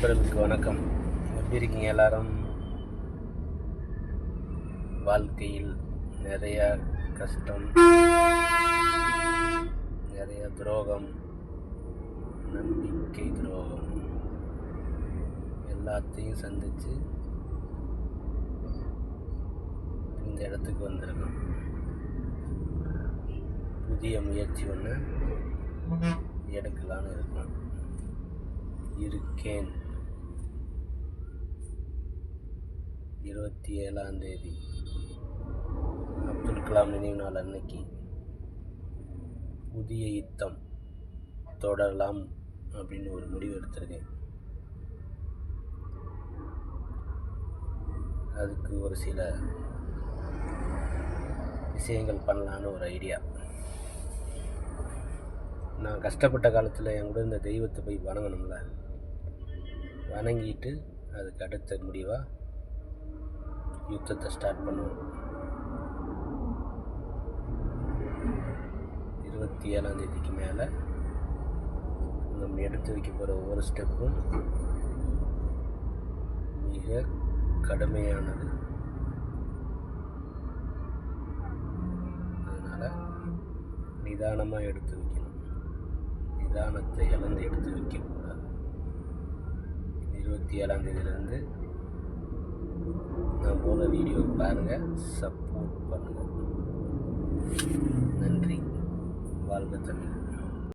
நண்பர்களுக்கு வணக்கம். எப்படி இருக்கீங்க எல்லாரும்? வாழ்க்கையில் நிறைய கஷ்டம், நிறைய துரோகம், நம்பிக்கை துரோகம் எல்லாத்தையும் சந்தித்து இந்த இடத்துக்கு வந்திருக்கோம். புதிய முயற்சி ஒன்று எடுக்கலான்னு இருக்கேன். 27ஆம் தேதி அப்துல் கலாம் நினைவு நாள் அன்னைக்கு புதிய யுத்தம் தொடரலாம் அப்படின்னு ஒரு முடிவு எடுத்திருக்கேன். அதுக்கு ஒரு சில விஷயங்கள் பண்ணலான்னு ஒரு ஐடியா. நான் கஷ்டப்பட்ட காலத்தில் என் கூட இந்த தெய்வத்தை போய் வணங்கணும்ல, வணங்கிட்டு அதுக்கு அடுத்த முடிவாக யுத்தத்தை ஸ்டார்ட் பண்ணுவோம். 27ஆம் தேதிக்கு மேலே நம்ம எடுத்து வைக்க போகிற ஒவ்வொரு ஸ்டெப்பும் மிக கடுமையானது. அதனால் நிதானமாக எடுத்து வைக்கணும். நிதானத்தை இழந்து எடுத்து வைக்கக்கூடாது. 27ஆம் தேதியிலேருந்து நான் போகிற வீடியோ பாருங்கள், சப்போர்ட் பண்ணுங்கள். நன்றி. வாழ்க தமிழ்.